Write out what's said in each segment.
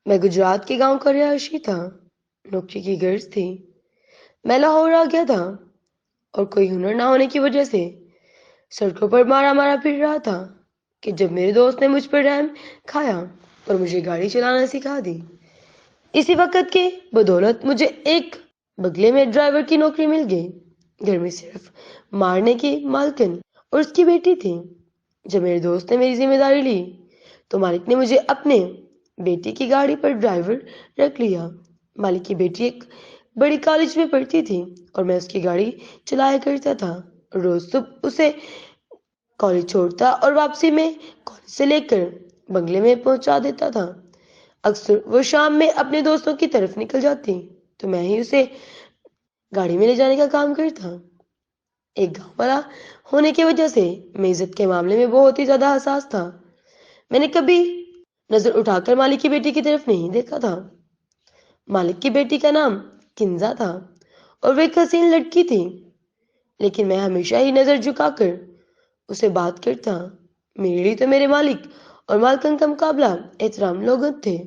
میں گجرات کے گاؤں کا رہائشی تھا۔ نوکری کی غرض تھی۔ میں لاہور آ گیا تھا اور کوئی ہنر نہ ہونے کی وجہ سے سڑکوں پر مارا مارا پھر رہا تھا کہ جب میرے دوست نے مجھ پر رحم کھایا اور مجھے گاڑی چلانا سکھا دی۔ اسی وقت کے بدولت مجھے ایک بگلے میں ڈرائیور کی نوکری مل گئی۔ گھر میں صرف مارنے کی مالکن اور اس کی بیٹی تھی۔ جب میرے دوست نے میری ذمہ داری لی تو مالک نے مجھے اپنے بیٹی کی گاڑی پر ڈرائیور رکھ لیا۔ مالک کی بیٹی ایک بڑی کالج میں پڑھتی تھی اور میں اس کی گاڑی چلایا کرتا تھا۔ روز صبح اسے کالج چھوڑتا اور واپسی میں کالج سے لے کر بنگلے میں پہنچا دیتا تھا۔ اکثر وہ شام میں اپنے دوستوں کی طرف نکل جاتی تو میں ہی اسے گاڑی میں لے جانے کا کام کرتا۔ ایک گاؤں والا ہونے کی وجہ سے میں عزت کے معاملے میں بہت ہی زیادہ حساس تھا۔ میں نے کبھی نظر اٹھا کر مالک کی بیٹی کی طرف نہیں دیکھا تھا۔ مالک کی بیٹی کا نام کنزا تھا اور وہ ایک حسین لڑکی تھی، لیکن میں ہمیشہ ہی نظر جھکا کر اسے بات کرتا۔ میرے لیے تو میرے مالک اور مالکن کا مقابلہ احترام لوگ تھے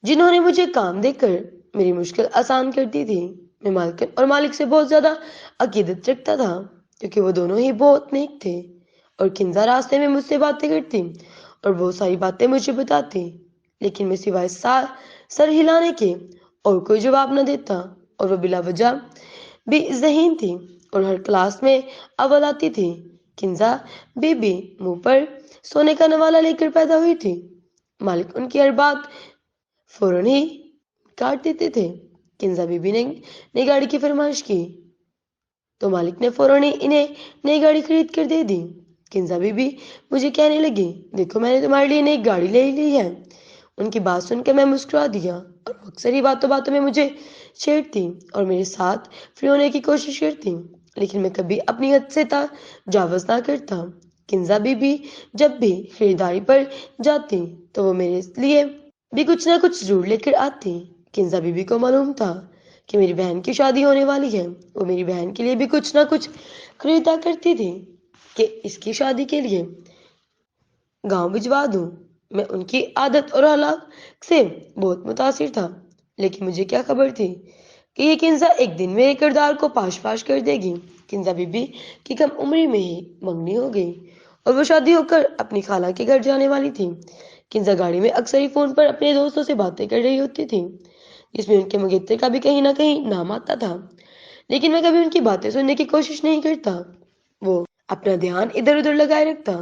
جنہوں نے مجھے کام دے کر میری مشکل آسان کر دی تھی۔ میں مالکن اور مالک سے بہت زیادہ عقیدت رکھتا تھا کیونکہ وہ دونوں ہی بہت نیک تھے، اور کنزا راستے میں مجھ سے باتیں کرتی اور بہت ساری باتیں مجھے بتاتی، لیکن میں سوائے سر ہلانے کے اور کوئی جواب نہ دیتا، اور وہ بلا وجہ بھی ذہین تھی اور ہر کلاس میں اول آتی تھی۔ کنزا بی بی منہ پر سونے کا نوالا لے کر پیدا ہوئی تھی۔ مالک ان کی ہر بات فوراً ہی کاٹ دیتے تھے۔ کنزا بی بی نے نئی گاڑی کی فرمائش کی تو مالک نے فوراً ہی انہیں نئی گاڑی خرید کر دے دی۔ کنزا بی بی مجھے کہنے لگی، دیکھو میں نے تمہارے لیے نئی گاڑی لے لی ہے۔ ان کی بات سن کر میں مسکرا دیا، اور وہ اکثر ہی باتوں باتوں میں مجھے چھیڑتی اور میرے ساتھ فری ہونے کی کوشش کرتی، لیکن میں کبھی اپنی حد سے تجاوز نہ کرتا۔ کنزا بی بی جب بھی خریداری پر جاتی تو وہ میرے لیے بھی کچھ نہ کچھ ضرور لے کر آتی۔ کنزا بی بی کو معلوم تھا کہ میری بہن کی شادی ہونے والی ہے۔ وہ میری بہن کے لیے بھی کچھ نہ کچھ خریدا کرتی تھی کہ اس کی شادی کے لیے گاؤں بھجوا دوں۔ میں ان کی عادت اور اخلاق سے بہت متاثر تھا، لیکن مجھے کیا خبر تھی کہ یہ کنزا ایک دن میرے کردار کو پاش پاش کر دے گی۔ کنزا بی بی کی کم عمری میں ہی منگنی ہو گئی اور وہ شادی ہو کر اپنی خالہ کے گھر جانے والی تھی۔ کنزا گاڑی میں اکثر ہی فون پر اپنے دوستوں سے باتیں کر رہی ہوتی تھی، جس میں ان کے منگیتر کا بھی کہیں نہ کہیں نام آتا تھا، لیکن میں کبھی ان کی باتیں سننے کی کوشش نہیں کرتا۔ وہ اپنا دھیان ادھر ادھر لگائے رکھتا۔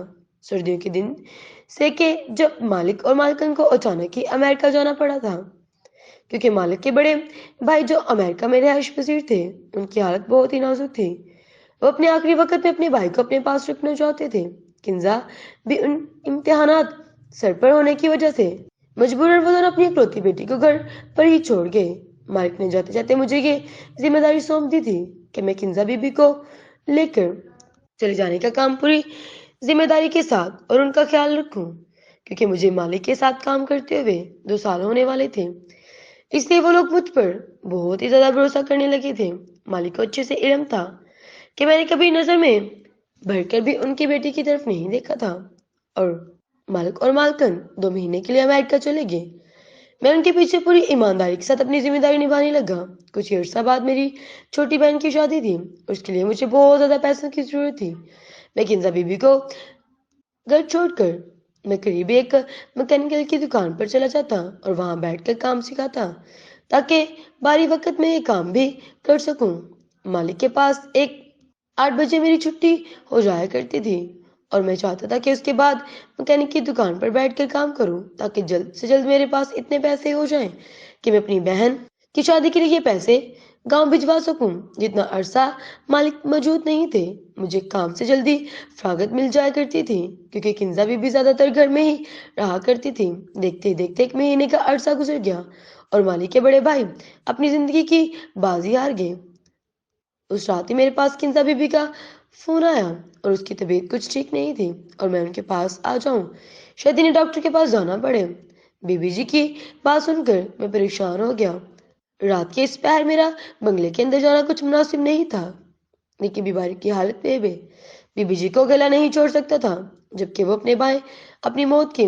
سردیوں کے دن سے کہ جب مالک اور مالکن کو اچانک ہی امریکہ جانا پڑا تھا، کیونکہ مالک کے بڑے بھائی جو امریکہ میں رہائش پذیر تھے، ان کی حالت بہت ہی نازک تھی۔ وہ اپنے آخری وقت میں اپنے بھائی کو اپنے پاس رکھنا چاہتے تھے۔ کنزا بھی ان امتحانات سر پر ہونے کی وجہ سے مجبوراً وہ دونوں اپنی اکلوتی بیٹی کو گھر پر ہی چھوڑ گئے۔ مالک نے جاتے جاتے مجھے یہ ذمہ داری سونپ دی تھی کہ میں کنزا بی بی کو لے کر چلے جانے کا کام پوری ذمہ داری کے ساتھ اور ان کا خیال رکھوں، کیونکہ مجھے مالک کے ساتھ کام کرتے ہوئے 2 سال ہونے والے تھے۔ اس لیے وہ لوگ مجھ پر بہت ہی زیادہ بھروسہ کرنے لگے تھے۔ مالک کو اچھے سے علم تھا کہ میں نے کبھی نظر میں بھر کر بھی ان کی بیٹی کی طرف نہیں دیکھا تھا، اور مالک اور مالکن 2 مہینے کے لیے امریکہ چلے گئے۔ میں ان کے پیچھے پوری ایمانداری کے ساتھ اپنی ذمہ داری نبھانے لگا۔ کچھ عرصہ بعد میری چھوٹی بہن کی شادی تھی، اس کے لیے مجھے بہت زیادہ پیسوں کی ضرورت تھی۔ میں کنزا بی بی کو گھر چھوڑ کر میں قریبی ایک میکینیکل کی دکان پر چلا جاتا اور وہاں بیٹھ کر کام سکھاتا تاکہ باری وقت میں یہ کام بھی کر سکوں۔ مالک کے پاس 8 بجے میری چھٹی ہو جایا کرتی تھی، اور میں چاہتا تھا کہ اس کے بعد میکینک کی دکان پر بیٹھ کر کام کروں تاکہ جلد سے جلد میرے پاس اتنے پیسے ہو جائیں کہ میں اپنی بہن کی شادی کے لیے یہ پیسے گاؤں بھجوا سکوں۔ جتنا عرصہ مالک موجود نہیں تھے، مجھے کام سے جلدی فراغت مل جایا کرتی تھی، کیونکہ کنزا بھی زیادہ تر گھر میں ہی رہا کرتی تھی۔ دیکھتے دیکھتے 1 مہینے کا عرصہ گزر گیا اور مالک کے بڑے بھائی اپنی زندگی کی بازی ہار گئے۔ اس رات ہی میرے پاس کنزا بی بی کا فون آیا اور اس کی طبیعت کچھ ٹھیک نہیں تھی اور میں ان کے پاس آ جاؤں، شاید انہیں ڈاکٹر کے پاس جانا پڑے۔ بی بی جی کی بات سن کر میں پریشان ہو گیا۔ رات کے اس پہر میرا بنگلے کے اندر جانا کچھ مناسب نہیں تھا، لیکن بیماری کی حالت میں بی بی جی کو گلا نہیں چھوڑ سکتا تھا، جبکہ وہ اپنے بھائی اپنی موت کی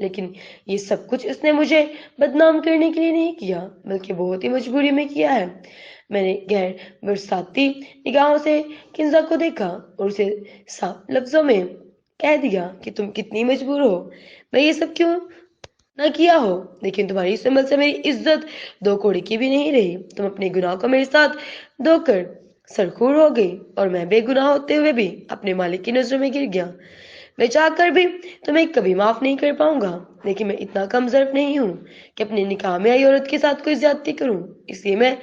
لیکن یہ سب کچھ اس نے مجھے بدنام کرنے کے لیے نہیں کیا، بلکہ بہت ہی مجبوری میں کیا ہے۔ میں نے غیر برساتی نگاہوں سے کنزا کو دیکھا اور اسے صاف لفظوں میں کہہ دیا کہ تم کتنی مجبور ہو، میں یہ سب کیوں نہ کیا ہو، لیکن تمہاری اس عمل سے میری عزت دو کوڑی کی بھی نہیں رہی۔ تم اپنے گناہ کو میرے ساتھ دھو کر سرخور ہو گئی اور میں بے گناہ ہوتے ہوئے بھی اپنے مالک کی نظروں میں گر گیا۔ میں چاہ کر بھی تمہیں کبھی معاف نہیں کر پاؤں گا، لیکن میں اتنا کم ظرف نہیں ہوں کہ اپنے نکاح میں آئی عورت کے ساتھ کوئی زیادتی کروں، اس لیے میں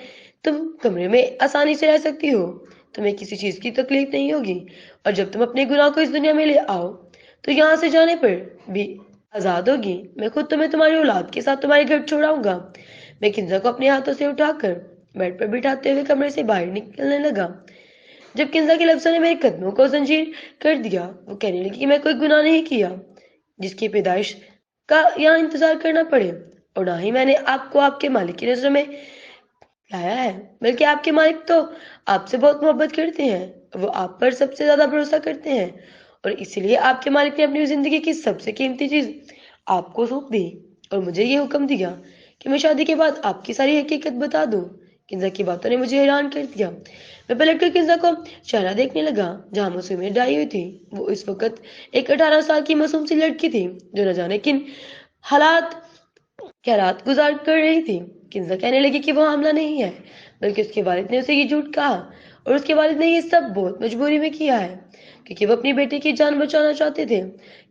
تم کمرے میں آسانی سے رہ سکتی ہو، تمہیں کسی چیز کی تکلیف نہیں ہوگی، اور جب تم اپنے گناہ کو اس دنیا میں لے آؤ تو یہاں سے جانے پر بھی آزاد ہوگی۔ میں خود تمہیں تمہاری اولاد کے ساتھ تمہارے گھر چھوڑاؤں گا۔ میں کنزا کو اپنے ہاتھوں سے اٹھا کر بیڈ پر بٹھاتے ہوئے کمرے سے باہر نکلنے لگا۔ جب کنزا کے لفظوں نے میرے قدموں کو زنجیر کر دیا، وہ کہنے لگی کہ میں کوئی گناہ نہیں کیا جس کی پیدائش کا یہاں انتظار کرنا پڑے، اور نہ ہی میں نے آپ کو آپ کے مالک کی نظروں میں لایا ہے، بلکہ آپ کے مالک تو آپ سے بہت محبت کرتے ہیں، وہ آپ پر سب سے زیادہ بھروسہ کرتے ہیں، اور اسی لیے آپ کے مالک نے اپنی زندگی کی سب سے قیمتی چیز آپ کو سونپ دی اور مجھے یہ حکم دیا کہ میں شادی کے بعد آپ کی ساری حقیقت بتا دوں۔ کنزا کی باتوں نے مجھے حیران کر دیا۔ میں پلٹ کر کنزا کو چہرہ دیکھنے لگا جہاں معصومیت ڈائی ہوئی تھی۔ وہ اس وقت ایک 18 سال کی معصوم سی لڑکی تھی جو نہ جانے کن حالات خیرات گزار کر رہی تھی۔ کنزا کہنے لگی کہ وہ حاملہ نہیں ہے، بلکہ اس کے والد نے اسے یہ جھوٹ کہا، اور اس کے والد نے یہ سب بہت مجبوری میں کیا ہے کیونکہ وہ اپنی بیٹی کی جان بچانا چاہتے تھے۔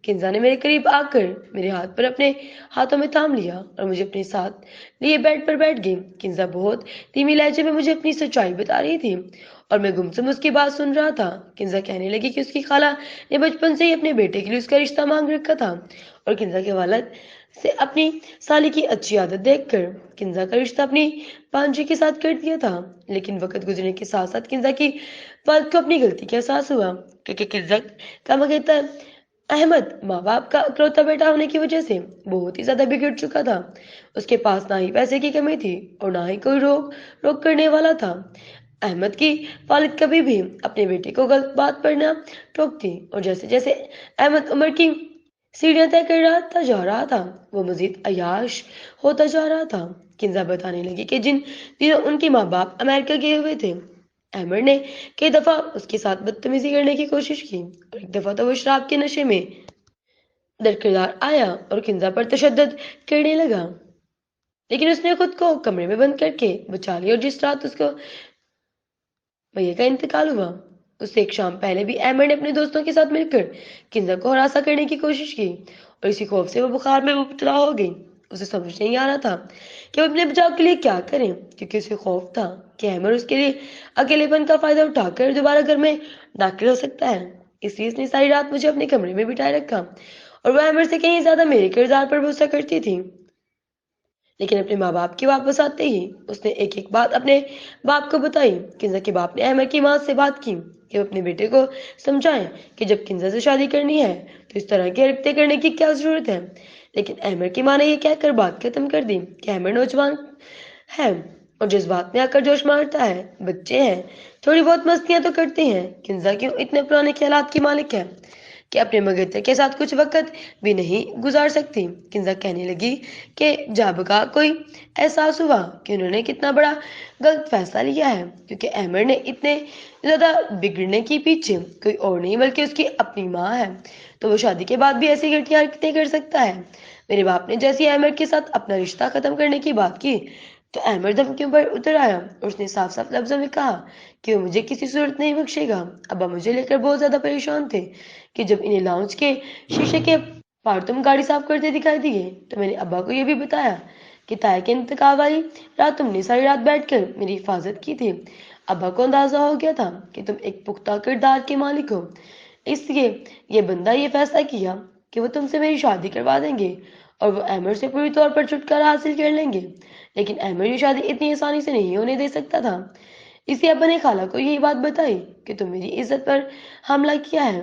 کنزا نے میرے قریب آ کر میرے ہاتھ پر اپنے ہاتھوں میں تھام لیا اور مجھے اپنے ساتھ لیے بیڈ پر بیٹھ گئی۔ کنزا بہت دھیمی لہجے میں مجھے اپنی سچائی بتا رہی تھی اور میں گمسم اس کی بات سن رہا تھا۔ کنزا کہنے لگی کہ اس کی خالہ نے بچپن سے ہی اپنے بیٹے کے لیے اس کا رشتہ مانگ رکھا تھا، اور کنزا کے والد سے اپنی سالی کی اچھی عادت دیکھ کر کنزا کا رشتہ اپنی بانجی کے ساتھ کر دیا تھا۔ لیکن وقت گزرنے کے ساتھ ساتھ کنزا کی والد کو اپنی غلطی کا احساس ہوا، کیونکہ کنزا کا مگیتا احمد ماں باپ کا اکلوتا بیٹا ہونے کی وجہ سے بہت ہی زیادہ بگڑ چکا تھا۔ اس کے پاس نہ ہی پیسے کی کمی تھی اور نہ ہی کوئی روک کرنے والا تھا۔ احمد کی والد کبھی بھی اپنے بیٹے کو غلط بات پر نہ ٹوکتی، اور جیسے جیسے احمد عمر کی سیڑھیاں طے کر رہا جا رہا تھا وہ مزید عیاش ہوتا جا رہا تھا۔ کنزا بتانے لگی کہ جن دنوں ان کے ماں باپ امریکہ گئے ہوئے تھے، احمد نے کئی دفعہ اس کے ساتھ بدتمیزی کرنے کی کوشش کی، اور ایک دفعہ تو وہ شراب کے نشے میں درکردار آیا اور کنزا پر تشدد کرنے لگا، لیکن اس نے خود کو کمرے میں بند کر کے بچا لیا، اور جس رات اس کو بھیا کا انتقال ہوا اس سے ایک شام پہلے بھی احمد نے اپنے دوستوں کے ساتھ مل کر کنزا کو ہراساں کرنے کی کوشش کی، اور اسی خوف سے وہ بخار میں مبتلا ہو گئی۔ اسے سمجھ نہیں آ رہا تھا کہ وہ اپنے بچاؤ کے لیے کیا کریں، کیونکہ اسے خوف تھا کہ احمد اس کے لیے اکیلے پن کا فائدہ اٹھا کر دوبارہ گھر میں داخل ہو سکتا ہے۔ اس لیے اس نے ساری رات مجھے اپنے کمرے میں بٹھائے رکھا، اور وہ احمد سے کہیں زیادہ میرے کردار پر بھروسہ کرتی تھی۔ لیکن اپنے ماں باپ کے واپس آتے ہی اس نے ایک ایک بات اپنے باپ کو بتائی۔ کنزا کے باپ نے احمد کی ماں سے بات کی کہ وہ اپنے بیٹے کو سمجھائیں کہ جب کنزا سے شادی کرنی ہے تو اس طرح کی حرکتیں کرنے کی کیا ضرورت ہے، لیکن احمد کی ماں نے یہ کہہ کر بات ختم کر دی کہ احمد نوجوان ہے اور جذبات میں آ کر جوش مارتا ہے، بچے ہیں، تھوڑی بہت مستیاں تو کرتے ہیں۔ کنزا کیوں اتنے پرانے خیالات کی مالک ہے کہ اپنے مگتے کے ساتھ کچھ وقت بھی نہیں گزار سکتی۔ کنزا کہنے لگی کہ جاب کا کوئی احساس ہوا کہ انہوں نے کتنا بڑا غلط فیصلہ لیا ہے، کیونکہ احمد نے اتنے زیادہ بگڑنے کی پیچھے کوئی اور نہیں بلکہ اس کی اپنی ماں ہے، تو وہ شادی کے بعد بھی ایسی گھٹیا حرکتیں کر سکتا ہے۔ میرے باپ نے جیسے احمد کے ساتھ اپنا رشتہ ختم کرنے کی بات کی تو احمد دھمکیوں پر اتر آیا، اور اس نے صاف صاف لفظوں میں کہا کہ وہ مجھے کسی صورت نہیں بخشے گا۔ ابا مجھے لے کر بہت زیادہ پریشان تھے کہ جب انہیں لاؤنج کے شیشے کے پار تم گاڑی صاف کرتے دکھائی دیے تو میں نے ابا کو یہ بھی بتایا کہ تایا کے انتقال والی رات تم نے ساری رات بیٹھ کر میری حفاظت کی تھی۔ ابا کو اندازہ ہو گیا تھا کہ تم ایک پختہ کردار کے مالک ہو، اس لیے یہ بندہ یہ فیصلہ کیا کہ وہ تم سے میری شادی کروا دیں گے اور وہ احمد سے پوری طور پر چھٹکارا حاصل کر لیں گے، لیکن احمد یہ شادی اتنی آسانی سے نہیں ہونے دے سکتا تھا۔ اس لیے ابا نے خالہ کو یہی بات بتائی کہ تم میری عزت پر حملہ کیا ہے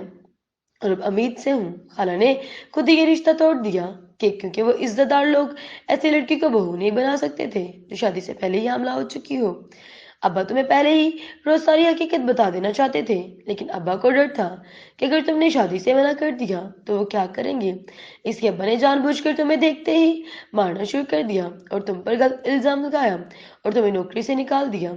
اور اب امید سے ہوں۔ خالہ نے خود ہی یہ رشتہ توڑ دیا کہ کیونکہ وہ عزت دار لوگ ایسی لڑکی کو بہو نہیں بنا سکتے تھے جو شادی سے پہلے ہی حاملہ ہو چکی ہو۔ ابا تمہیں پہلے ہی روز ساری حقیقت بتا دینا چاہتے تھے، لیکن ابا کو ڈر تھا کہ اگر تم نے شادی سے منع کر دیا تو وہ کیا کریں گے۔ اس لیے ابا نے جان بوجھ کر تمہیں دیکھتے ہی مارنا شروع کر دیا اور تم پر غلط الزام لگایا اور تمہیں نوکری سے نکال دیا،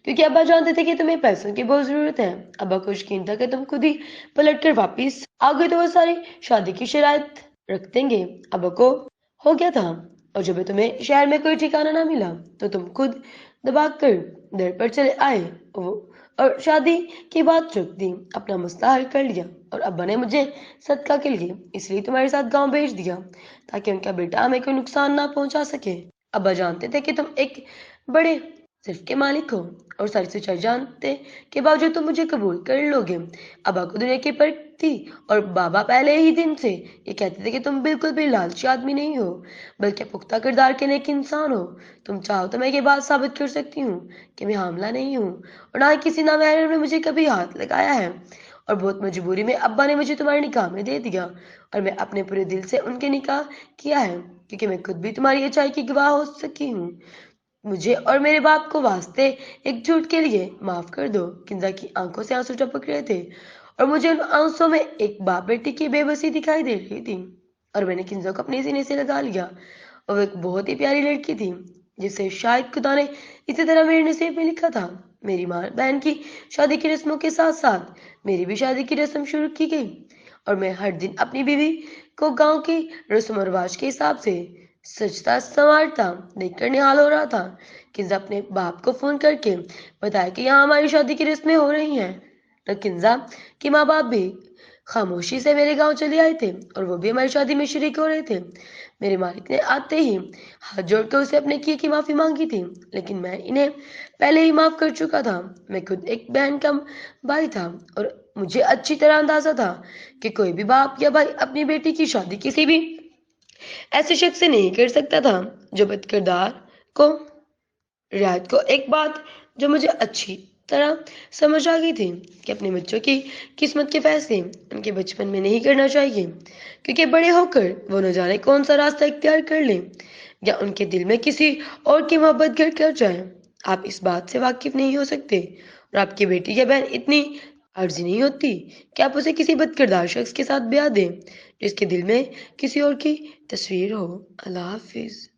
کیونکہ ابا جانتے تھے کہ تمہیں پیسوں کی بہت ضرورت ہے۔ ابا کو یقین تھا کہ تم خود ہی پلٹ کر واپس آ گئے تو وہ ساری شادی کی شرائط رکھ دیں گے۔ ابا کو ہو گیا تھا، اور جب تمہیں شہر میں کوئی ٹھکانہ نہ ملا تو تم خود دبا کر در پر چلے آئے اور شادی کی بات رکھ دی، اپنا مسئلہ حل کر لیا، اور ابا نے مجھے صدقہ کے لیے اس لیے تمہارے ساتھ گاؤں بھیج دیا تاکہ ان کا بیٹا ہمیں کوئی نقصان نہ پہنچا سکے۔ ابا جانتے تھے کہ تم ایک بڑے صرف کے مالک ہو اور ساری سچائی جانتے کے باوجود تم مجھے قبول کر لو گے۔ ابا کو دنیا کی پرکھ تھی، اور بابا پہلے ہی دن سے یہ کہتے تھے کہ تم بالکل بھی لالچی آدمی نہیں ہو بلکہ پختہ کردار کے نیک انسان ہو۔ تم چاہو تو میں یہ بات ثابت کر سکتی ہوں کہ میں حاملہ نہیں ہوں، اور نہ ہی کسی نامحرم نے مجھے کبھی ہاتھ لگایا ہے، اور بہت مجبوری میں ابا نے مجھے تمہارے نکاح میں دے دیا، اور میں اپنے پورے دل سے ان کے نکاح کیا ہے کیونکہ میں خود بھی تمہاری اچائی کی گواہ ہو سکی ہوں۔ مجھے اور میرے باپ کو واسطے ایک جھوٹ کے لیے معاف کر دو۔ کنزا کی آنکھوں سے آنسو ٹپک رہے تھے اور مجھے ان آنسوں میں ایک باپ بیٹی کی بے بسی دکھائی دے رہی تھی، اور میں نے کنزا کو اپنے سینے سے لگا لیا، اور وہ ایک بہت ہی پیاری لڑکی تھی جسے شاید خدا نے اسی طرح میرے نصیب میں لکھا تھا۔ میری ماں بہن کی شادی کی رسموں کے ساتھ ساتھ میری بھی شادی کی رسم شروع کی گئی، اور میں ہر دن اپنی بیوی کو گاؤں کی رسم و رواج کے حساب سے سجتا سنوارتا دیکھ کر نہال ہو رہا تھا۔ کنزا اپنے باپ کو فون کر کے بتایا کہ یہاں ہماری شادی کی رسمیں ہو رہی ہیں۔ کنزا کے ماں باپ بھی خاموشی سے میرے گاؤں چلے آئے تھے، اور وہ بھی ہماری شادی میں شریک ہو رہے تھے۔ میرے مالک نے آتے ہی ہاتھ جوڑ کر اسے اپنے کیے کی معافی مانگی تھی، لیکن میں انہیں پہلے ہی معاف کر چکا تھا۔ میں خود ایک بہن کا بھائی تھا، اور مجھے اچھی طرح اندازہ تھا کہ کوئی بھی باپ یا بھائی اپنی بیٹی کی شادی کسی بھی ایسے شخص سے نہیں کر سکتا تھا جو بد کردار کو رعایت کو۔ ایک بات جو مجھے اچھی طرح سمجھ آ گئی تھی کہ اپنے بچوں کی قسمت کے فیصلے ان کے بچپن میں نہیں کرنا چاہیے، کیونکہ بڑے ہو کر وہ نہ جانے کون سا راستہ اختیار کر لیں یا ان کے دل میں کسی اور کی محبت گھر کر جائے۔ آپ اس بات سے واقف نہیں ہو سکتے، اور آپ کی بیٹی یا بہن اتنی عارضی نہیں ہوتی کہ آپ اسے کسی بد کردار شخص کے ساتھ بیاہ دیں جس کے دل میں کسی اور کی تصویر ہو۔ اللہ حافظ۔